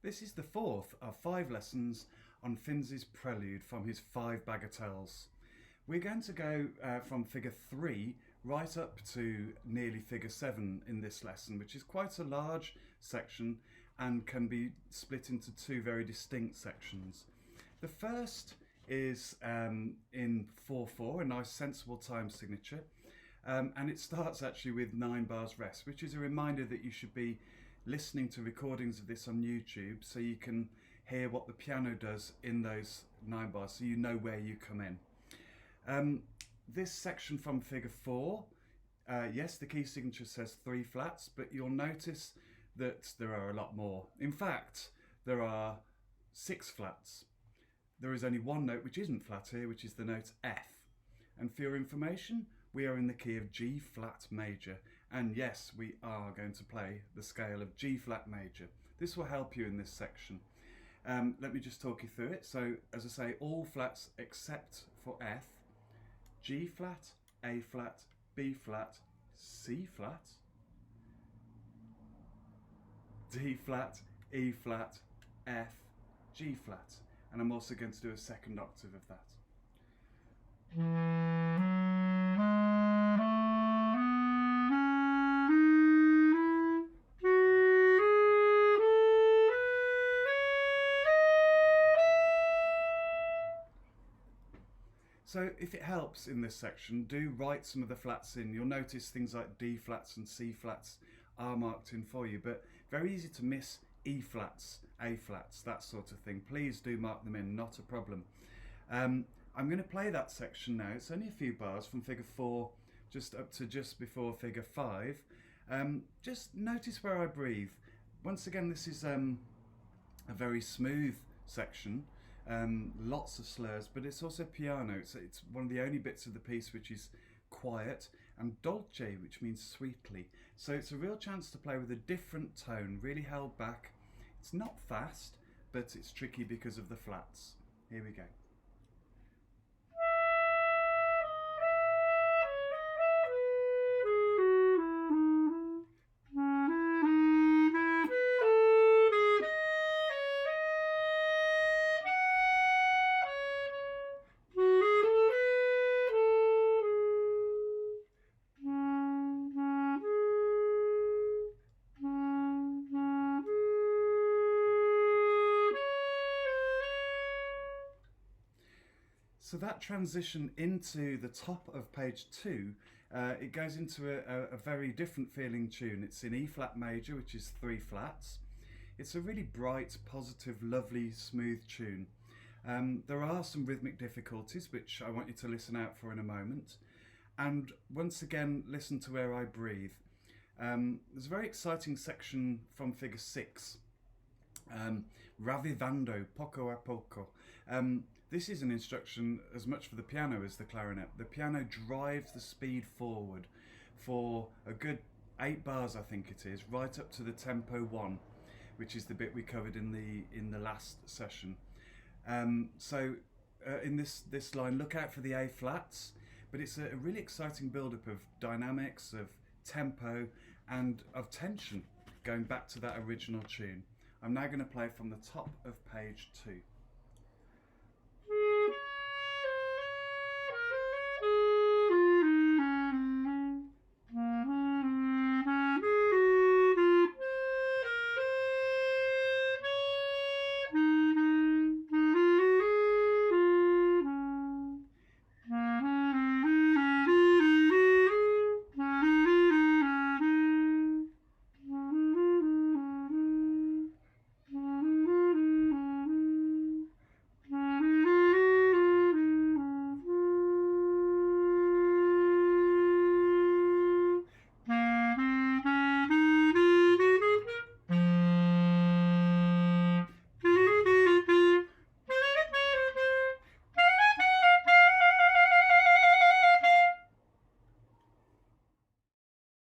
This is the fourth of 5 lessons on Finzi's Prelude from his 5 bagatelles. We're going to go from figure 3 right up to nearly figure 7 in this lesson, which is quite a large section and can be split into 2 very distinct sections. The first is in 4/4, a nice sensible time signature. And it starts actually with 9 bars rest, which is a reminder that you should be listening to recordings of this on YouTube so you can hear what the piano does in those 9 bars, so you know where you come in. This section from figure 4, yes, the key signature says 3 flats, but you'll notice that there are a lot more. In fact, there are 6 flats. There is only one note which isn't flat here, which is the note F. And for your information, we are in the key of G flat major. And yes, we are going to play the scale of G flat major. This will help you in this section. Let me just talk you through it. So, as I say, all flats except for F: G flat, A flat, B flat, C flat, D flat, E flat, F, G flat. And I'm also going to do a second octave of that. So if it helps in this section, do write some of the flats in. You'll notice things like D flats and C flats are marked in for you, but very easy to miss E flats, A flats, that sort of thing. Please do mark them in, not a problem. I'm going to play that section now. It's only a few bars from figure 4 just up to just before figure 5. Just notice where I breathe. Once again, this is a very smooth section. Lots of slurs, but it's also piano. It's one of the only bits of the piece which is quiet, and dolce, which means sweetly. So it's a real chance to play with a different tone, really held back. It's not fast, but it's tricky because of the flats. Here we go. So that transition into the top of page 2, it goes into a very different feeling tune. It's in E flat major, which is 3 flats. It's a really bright, positive, lovely, smooth tune. There are some rhythmic difficulties, which I want you to listen out for in a moment. And once again, listen to where I breathe. There's a very exciting section from figure 6. Ravvivando poco a poco. This is an instruction as much for the piano as the clarinet. The piano drives the speed forward for a good 8 bars, I think it is, right up to the tempo 1, which is the bit we covered in the last session. In this line, look out for the A flats, but it's a really exciting build-up of dynamics, of tempo, and of tension, going back to that original tune. I'm now going to play from the top of page 2.